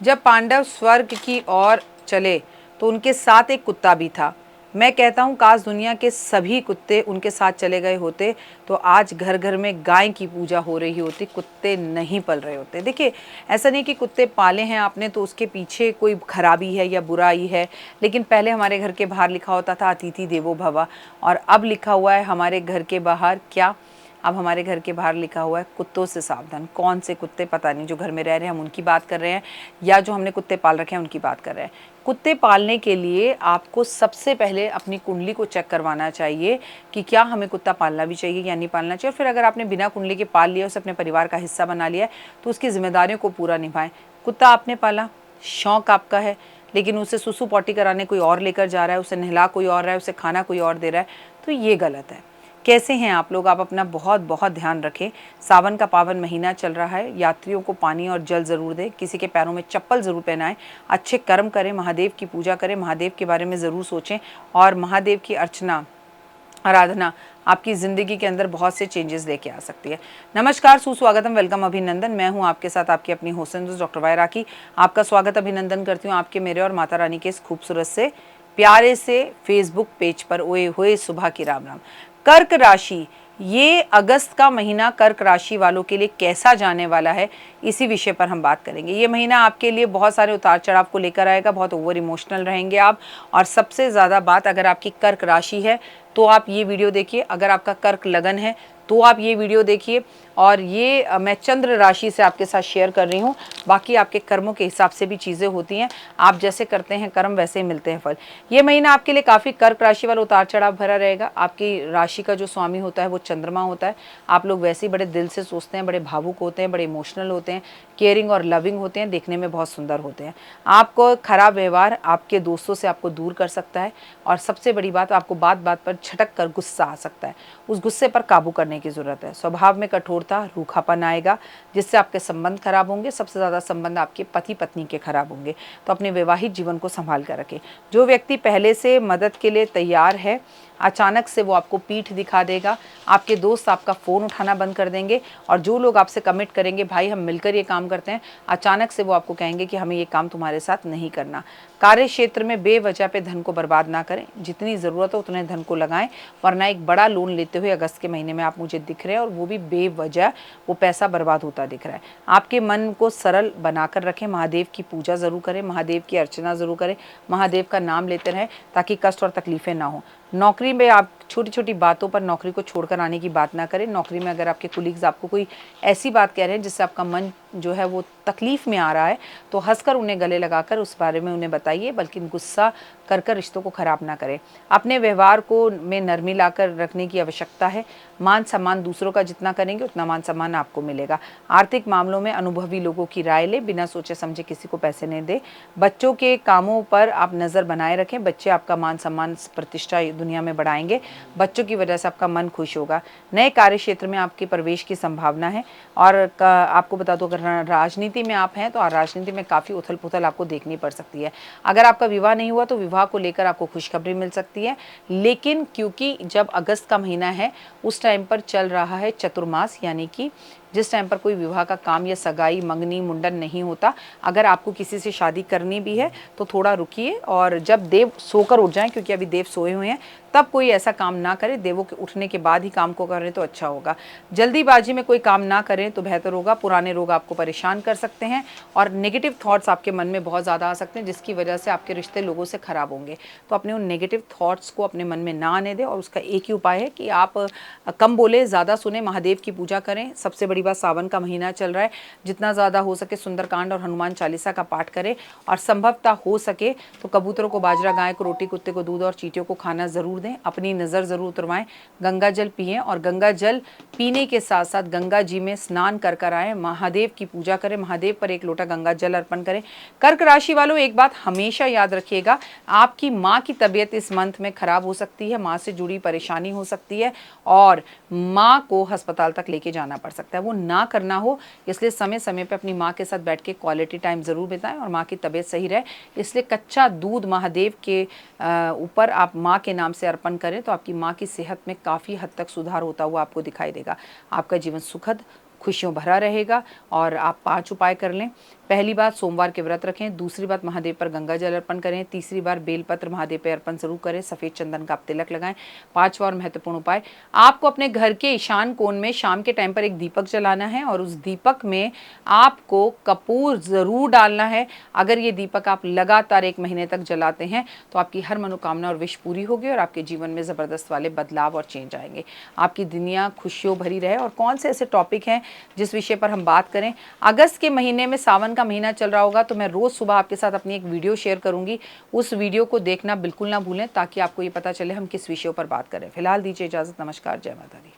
जब पांडव स्वर्ग की ओर चले तो उनके साथ एक कुत्ता भी था। मैं कहता हूँ काश दुनिया के सभी कुत्ते उनके साथ चले गए होते तो आज घर घर में गाय की पूजा हो रही होती, कुत्ते नहीं पल रहे होते। देखिए, ऐसा नहीं कि कुत्ते पाले हैं आपने तो उसके पीछे कोई खराबी है या बुराई है, लेकिन पहले हमारे घर के बाहर लिखा होता था अतिथि देवो भव, और अब लिखा हुआ है हमारे घर के बाहर क्या, अब हमारे घर के बाहर लिखा हुआ है कुत्तों से सावधान। कौन से कुत्ते पता नहीं, जो घर में रह रहे हैं हम उनकी बात कर रहे हैं या जो हमने कुत्ते पाल रखे हैं उनकी बात कर रहे हैं। कुत्ते पालने के लिए आपको सबसे पहले अपनी कुंडली को चेक करवाना चाहिए कि क्या हमें कुत्ता पालना भी चाहिए या नहीं पालना चाहिए। और फिर अगर आपने बिना कुंडली के पाल लिया, उसे अपने परिवार का हिस्सा बना लिया है, तो उसकी जिम्मेदारियों को पूरा निभाएं। कुत्ता आपने पाला, शौक आपका है, लेकिन उसे सुसु पॉटी कराने कोई और लेकर जा रहा है, उसे नहला कोई और रहा है, उसे खाना कोई और दे रहा है, तो ये गलत है। कैसे हैं आप लोग? आप अपना बहुत बहुत ध्यान रखें। सावन का पावन महीना चल रहा है, यात्रियों को पानी और जल ज़रूर दें, किसी के पैरों में चप्पल ज़रूर पहनाएं, अच्छे कर्म करें, महादेव की पूजा करें, महादेव के बारे में ज़रूर सोचें, और महादेव की अर्चना आराधना आपकी ज़िंदगी के अंदर बहुत से चेंजेस लेके आ सकती है। नमस्कार, सुस्वागतम, वेलकम, अभिनंदन। मैं हूं आपके साथ आपकी अपनी होस्ट डॉक्टर वाई राखी। आपका स्वागत अभिनंदन करती हूं आपके, मेरे और माता रानी के इस खूबसूरत से प्यारे से फेसबुक पेज पर। ओए होए सुबह की राम राम। कर्क राशि, ये अगस्त का महीना कर्क राशि वालों के लिए कैसा जाने वाला है, इसी विषय पर हम बात करेंगे। ये महीना आपके लिए बहुत सारे उतार चढ़ाव को लेकर आएगा, बहुत ओवर इमोशनल रहेंगे आप, और सबसे ज़्यादा बात, अगर आपकी कर्क राशि है तो आप ये वीडियो देखिए, अगर आपका कर्क लगन है तो आप ये वीडियो देखिए। और ये मैं चंद्र राशि से आपके साथ शेयर कर रही हूँ, बाकी आपके कर्मों के हिसाब से भी चीज़ें होती हैं, आप जैसे करते हैं कर्म वैसे ही मिलते हैं फल। ये महीना आपके लिए काफ़ी कर्क राशि वाला उतार चढ़ाव भरा रहेगा। आपकी राशि का जो स्वामी होता है वो चंद्रमा होता है। आप लोग वैसे ही बड़े दिल से सोचते हैं, बड़े भावुक होते हैं, बड़े इमोशनल होते हैं, केयरिंग और लविंग होते हैं, देखने में बहुत सुंदर होते हैं। आपको खराब व्यवहार आपके दोस्तों से आपको दूर कर सकता है, और सबसे बड़ी बात, आपको बात बात पर झटक कर गुस्सा आ सकता है। उस गुस्से पर काबू करने की ज़रूरत है। स्वभाव में कठोरता, रूखापन आएगा, जिससे आपके संबंध खराब होंगे। सबसे ज़्यादा संबंध आपके पति पत्नी के खराब होंगे, तो अपने वैवाहिक जीवन को संभाल कर रखें। जो व्यक्ति पहले से मदद के लिए तैयार है, अचानक से वो आपको पीठ दिखा देगा। आपके दोस्त आपका फ़ोन उठाना बंद कर देंगे, और जो लोग आपसे कमिट करेंगे भाई हम मिलकर ये काम करते हैं, अचानक से वो आपको कहेंगे कि हमें ये काम तुम्हारे साथ नहीं करना। कार्य क्षेत्र में बेवजह पे धन को बर्बाद ना करें, जितनी ज़रूरत हो उतने धन को लगाएं, वरना एक बड़ा लोन लेते हुए अगस्त के महीने में आप मुझे दिख रहे हैं, और वो भी बेवजह वो पैसा बर्बाद होता दिख रहा है। आपके मन को सरल बनाकर रखें, महादेव की पूजा ज़रूर करें, महादेव की अर्चना ज़रूर करें, महादेव का नाम लेते रहें, ताकि कष्ट और तकलीफ़ें ना हो। नौकरी में आप छोटी छोटी बातों पर नौकरी को छोड़कर आने की बात ना करें। नौकरी में अगर आपके कुलीग्स आपको कोई ऐसी बात कह रहे हैं जिससे आपका मन जो है वो तकलीफ़ में आ रहा है, तो हंसकर उन्हें गले लगाकर उस बारे में उन्हें बताइए, बल्कि गुस्सा कर कर रिश्तों को ख़राब ना करें। अपने व्यवहार को में नरमी लाकर रखने की आवश्यकता है। मान सम्मान दूसरों का जितना करेंगे उतना मान सम्मान आपको मिलेगा। आर्थिक मामलों में अनुभवी लोगों की राय ले, बिना सोचे समझे किसी को पैसे नहीं दे। बच्चों के कामों पर आप नज़र बनाए रखें, बच्चे आपका मान सम्मान प्रतिष्ठा दुनिया में बढ़ाएंगे, बच्चों की वजह से आपका मन खुश होगा। नए कार्य क्षेत्र में आपके प्रवेश की संभावना है। और आपको बता दो, अगर राजनीति में आप हैं तो राजनीति में काफ़ी उथल पुथल आपको देखनी पड़ सकती है। अगर आपका विवाह नहीं हुआ तो विवाह को लेकर आपको खुशखबरी मिल सकती है, लेकिन क्योंकि जब अगस्त का महीना है उस टाइम पर चल रहा है चतुर्मास, यानी कि जिस टाइम पर कोई विवाह का काम या सगाई, मंगनी, मुंडन नहीं होता। अगर आपको किसी से शादी करनी भी है तो थोड़ा रुकिए, और जब देव सोकर उठ जाएं, क्योंकि अभी देव सोए हुए हैं, तब कोई ऐसा काम ना करें। देवों के उठने के बाद ही काम को करें तो अच्छा होगा। जल्दीबाजी में कोई काम ना करें तो बेहतर होगा। पुराने रोग आपको परेशान कर सकते हैं, और नेगेटिव थॉट्स आपके मन में बहुत ज़्यादा आ सकते हैं, जिसकी वजह से आपके रिश्ते लोगों से ख़राब होंगे। तो अपने उन नेगेटिव थॉट्स को अपने मन में ना आने दें, और उसका एक ही उपाय है कि आप कम बोले, ज़्यादा सुने, महादेव की पूजा करें। सबसे बड़ी बात, सावन का महीना चल रहा है, जितना ज़्यादा हो सके सुंदरकांड और हनुमान चालीसा का पाठ करें, और संभवतः हो सके तो कबूतरों को बाजरा, गाय को रोटी, कुत्ते को दूध और चींटियों को खाना ज़रूर दें। अपनी नज़र ज़रूर उतरवाएं। गंगा जल पिएं, और गंगा जल पीने के साथ साथ गंगा जी में स्नान कर कर आएँ। महादेव की पूजा करें, महादेव पर एक लोटा गंगा जल अर्पण करें। कर्क राशि वालों, एक बात हमेशा याद रखिएगा, आपकी माँ की तबीयत इस मंथ में ख़राब हो सकती है, माँ से जुड़ी परेशानी हो सकती है, और माँ को अस्पताल तक लेके जाना पड़ सकता है। वो ना करना हो, इसलिए समय समय पर अपनी माँ के साथ बैठ के क्वालिटी टाइम ज़रूर बिताएं, और माँ की तबीयत सही रहे। इसलिए कच्चा दूध महादेव के ऊपर आप माँ के नाम से अर्पण करें, तो आपकी माँ की सेहत में काफ़ी हद तक सुधार होता हुआ आपको दिखाई देगा। आपका जीवन सुखद, खुशियों भरा रहेगा। और आप 5 उपाय कर लें। पहली बात सोमवार के व्रत रखें, दूसरी बात महादेव पर गंगा जल अर्पण करें, तीसरी बार बेलपत्र महादेव पे अर्पण जरूर करें, सफ़ेद चंदन का आप तिलक लगाएं। पांचवा और महत्वपूर्ण उपाय, आपको अपने घर के ईशान कोण में शाम के टाइम पर एक दीपक जलाना है और उस दीपक में आपको कपूर ज़रूर डालना है। अगर ये दीपक आप लगातार 1 महीने तक जलाते हैं तो आपकी हर मनोकामना और विश पूरी होगी और आपके जीवन में ज़बरदस्त वाले बदलाव और चेंज आएंगे। आपकी दुनिया खुशियों भरी रहे। और कौन से ऐसे टॉपिक हैं जिस विषय पर हम बात करें, अगस्त के महीने में सावन का महीना चल रहा होगा तो मैं रोज़ सुबह आपके साथ अपनी एक वीडियो शेयर करूंगी। उस वीडियो को देखना बिल्कुल ना भूलें ताकि आपको ये पता चले हम किस विषयों पर बात करें। फिलहाल दीजिए इजाज़त। नमस्कार, जय माता दी।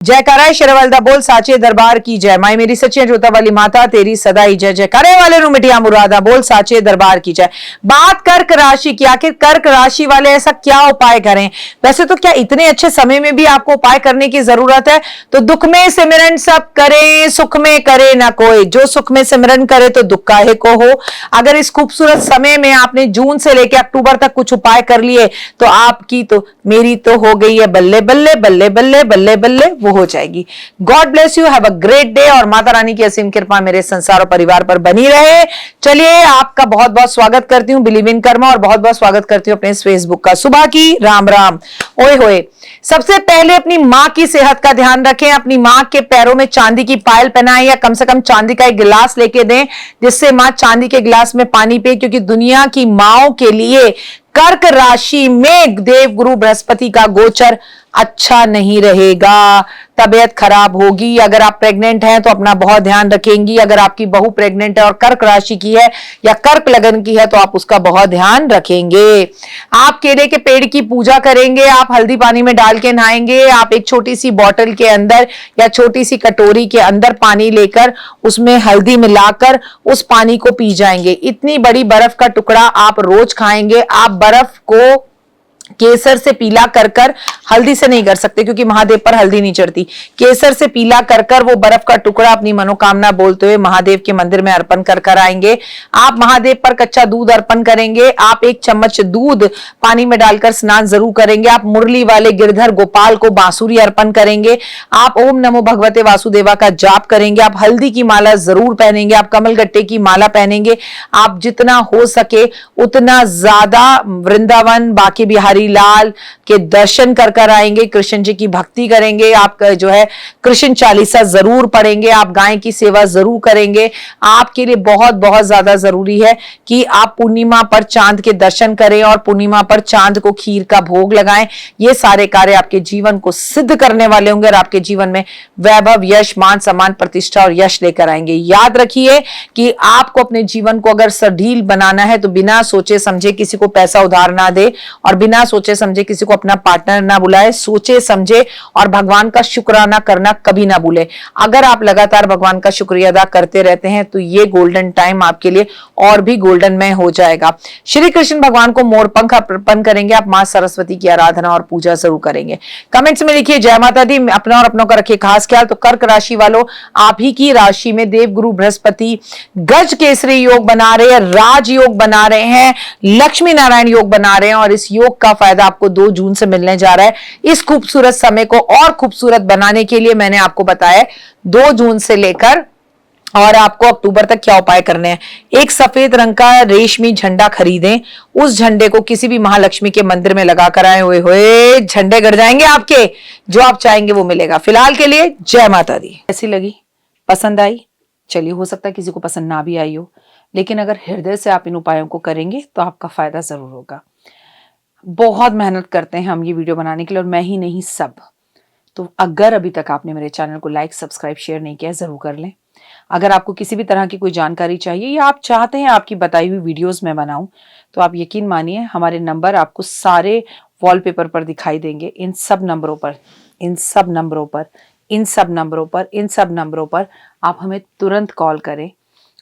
जयकारा शेरवलदा बोल साचे दरबार की जय। माई मेरी सच्ची जोता वाली माता तेरी सदा ही जय। जयकारे वाले नु मिटिया मुरादा बोल साचे दरबार की जय। बात कर्क राशि की, आखिर कर्क राशि वाले ऐसा क्या उपाय करें? वैसे तो क्या इतने अच्छे समय में भी आपको उपाय करने की जरूरत है? तो दुख में सिमरन सब करें, सुख में करे ना कोई। जो सुख में सिमरन करे तो दुख काहे को हो। अगर इस खूबसूरत समय में आपने जून से लेकर अक्टूबर तक कुछ उपाय कर लिए तो आपकी तो मेरी तो हो गई है बल्ले बल्ले बल्ले बल्ले बल्ले बल्ले, वो हो जाएगी। God bless you, have a great day और माता रानी की असीम कृपा मेरे संसार और परिवार पर बनी रहे। चलिए, आपका बहुत बहुत स्वागत करती हूँ बिलीव इन कर्मा और बहुत बहुत स्वागत करती हूँ अपने फेसबुक का। सुबह की राम राम। ओए होए, सबसे पहले अपनी मां की सेहत का ध्यान रखें। अपनी मां के पैरों में चांदी की पायल पहनाएं या कम से कम चांदी का एक गिलास लेके दें जिससे मां चांदी के गिलास में पानी पिए, क्योंकि दुनिया की माओं के लिए कर्क राशि में देवगुरु बृहस्पति का गोचर अच्छा नहीं रहेगा, तबीयत खराब होगी। अगर आप प्रेग्नेंट हैं तो अपना बहुत ध्यान रखेंगी। अगर आपकी बहू प्रेग्नेंट है और कर्क राशि की है या कर्क लगन की है तो आप उसका बहुत ध्यान रखेंगे। आप केले के पेड़ की पूजा करेंगे, आप हल्दी पानी में डाल के नहाएंगे। आप एक छोटी सी बॉटल के अंदर या छोटी सी कटोरी के अंदर पानी लेकर उसमें हल्दी मिलाकर उस पानी को पी जाएंगे। इतनी बड़ी बर्फ का टुकड़ा आप रोज खाएंगे। आप बर्फ को केसर से पीला कर कर, हल्दी से नहीं कर सकते क्योंकि महादेव पर हल्दी नहीं चढ़ती, केसर से पीला कर कर वो बर्फ का टुकड़ा अपनी मनोकामना बोलते हुए महादेव के मंदिर में अर्पण कर कर आएंगे। आप महादेव पर कच्चा दूध अर्पण करेंगे। आप 1 चम्मच दूध पानी में डालकर स्नान जरूर करेंगे। आप मुरली वाले गिरधर गोपाल को बांसुरी अर्पण करेंगे। आप ओम नमो भगवते वासुदेवा का जाप करेंगे। आप हल्दी की माला जरूर पहनेंगे। आप कमल गट्टे की माला पहनेंगे। आप जितना हो सके उतना ज्यादा वृंदावन बाकी बिहारी लाल के दर्शन कर कर आएंगे। कृष्ण जी की भक्ति करेंगे। आप जो है कृष्ण चालीसा जरूर पढ़ेंगे। आप गाय की सेवा जरूर करेंगे। आपके लिए बहुत बहुत ज्यादा जरूरी है कि आप पूर्णिमा पर चांद के दर्शन करें और पूर्णिमा पर चांद को खीर का भोग लगाएं। ये सारे कार्य आपके जीवन को सिद्ध करने वाले होंगे और आपके जीवन में वैभव, यश, मान सम्मान, प्रतिष्ठा और यश लेकर आएंगे। याद रखिए कि आपको अपने जीवन को अगर सढील बनाना है तो बिना सोचे समझे किसी को पैसा उधार ना दे और बिना सोचे समझे किसी को अपना पार्टनर ना बुलाए। सोचे समझे और भगवान का शुक्राना करना कभी ना भूले। अगर आप लगातार भगवान का शुक्रिया अदा करते रहते हैं तो ये गोल्डन टाइम आपके लिए और भी गोल्डन में हो जाएगा। श्री कृष्ण भगवान को मोरपंख अर्पण करेंगे। आप मां सरस्वती की आराधना और पूजा जरूर करेंगे। कमेंट्स में लिखिए जय माता दी। अपना और अपनों का रखिए खास ख्याल। तो कर्क राशि वालों, आप ही की राशि में देवगुरु बृहस्पति गज केसरी योग बना रहे हैं, राज योग बना रहे हैं, लक्ष्मी नारायण योग बना रहे हैं और इस योग का फायदा आपको 2 जून से मिलने जा रहा है। इस खूबसूरत समय को और खूबसूरत बनाने के लिए मैंने आपको बताया 2 जून से लेकर और आपको अक्टूबर तक क्या उपाय करने हैं। एक सफेद रंग का रेशमी झंडा खरीदें। उस झंडे को किसी भी महालक्ष्मी के मंदिर में लगा कर आए। हुए झंडे गड़ जाएंगे आपके, जो आप चाहेंगे वो मिलेगा। फिलहाल के लिए जय माता दी। कैसी लगी? पसंद आई? चलिए, हो सकता है किसी को पसंद ना भी आई हो, लेकिन अगर हृदय से आप इन उपायों को करेंगे तो आपका फायदा जरूर होगा। बहुत मेहनत करते हैं हम ये वीडियो बनाने के लिए और मैं ही नहीं, सब। तो अगर अभी तक आपने मेरे चैनल को लाइक, सब्सक्राइब, शेयर नहीं किया, जरूर कर लें। अगर आपको किसी भी तरह की कोई जानकारी चाहिए या आप चाहते हैं आपकी बताई हुई वीडियोस में बनाऊं तो आप यकीन मानिए हमारे नंबर आपको सारे वॉलपेपर पर दिखाई देंगे। इन सब नंबरों पर, इन सब नंबरों पर, इन सब नंबरों पर, इन सब नंबरों पर आप हमें तुरंत कॉल करें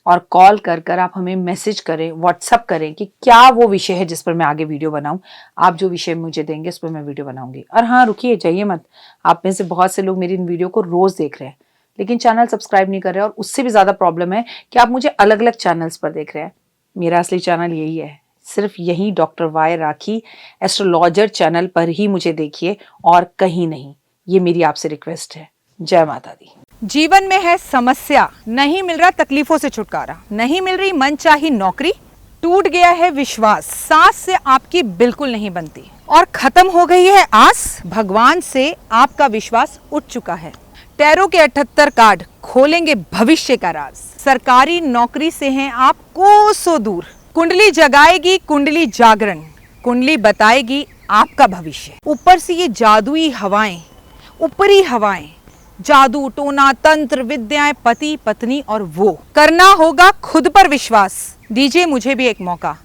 और कॉल कर कर आप हमें मैसेज करें, व्हाट्सअप करें कि क्या वो विषय है जिस पर मैं आगे वीडियो बनाऊं। आप जो विषय मुझे देंगे उस पर मैं वीडियो बनाऊंगी। और हाँ, रुकिए, जाइए मत। आप में से बहुत से लोग मेरी इन वीडियो को रोज देख रहे हैं लेकिन चैनल सब्सक्राइब नहीं कर रहे, और उससे भी ज्यादा प्रॉब्लम है कि आप मुझे अलग अलग चैनल्स पर देख रहे हैं। मेरा असली चैनल यही है, सिर्फ यही डॉक्टर वाई राखी एस्ट्रोलॉजर चैनल पर ही मुझे देखिए और कहीं नहीं। ये मेरी आपसे रिक्वेस्ट है। जय माता दी। जीवन में है समस्या, नहीं मिल रहा तकलीफों से छुटकारा, नहीं मिल रही मनचाही नौकरी, टूट गया है विश्वास, सांस से आपकी बिल्कुल नहीं बनती और खत्म हो गई है आस, भगवान से आपका विश्वास उठ चुका है। टैरो के 78 कार्ड खोलेंगे भविष्य का राज, सरकारी नौकरी से हैं आप कोसों दूर, कुंडली जगाएगी कुंडली जागरण, कुंडली बताएगी आपका भविष्य। ऊपर से ये जादुई हवाएं, ऊपरी हवाएं, जादू टोना तंत्र विद्याएं, पति पत्नी और वो, करना होगा खुद पर विश्वास। दीजिए मुझे भी एक मौका,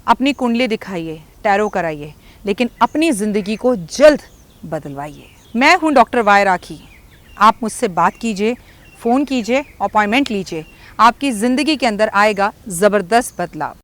अपनी कुंडली दिखाइए, टैरो कराइए, लेकिन अपनी जिंदगी को जल्द बदलवाइए। मैं हूं डॉक्टर वाई राखी, आप मुझसे बात कीजिए, फ़ोन कीजिए, अपॉइंटमेंट लीजिए, आपकी ज़िंदगी के अंदर आएगा ज़बरदस्त बदलाव।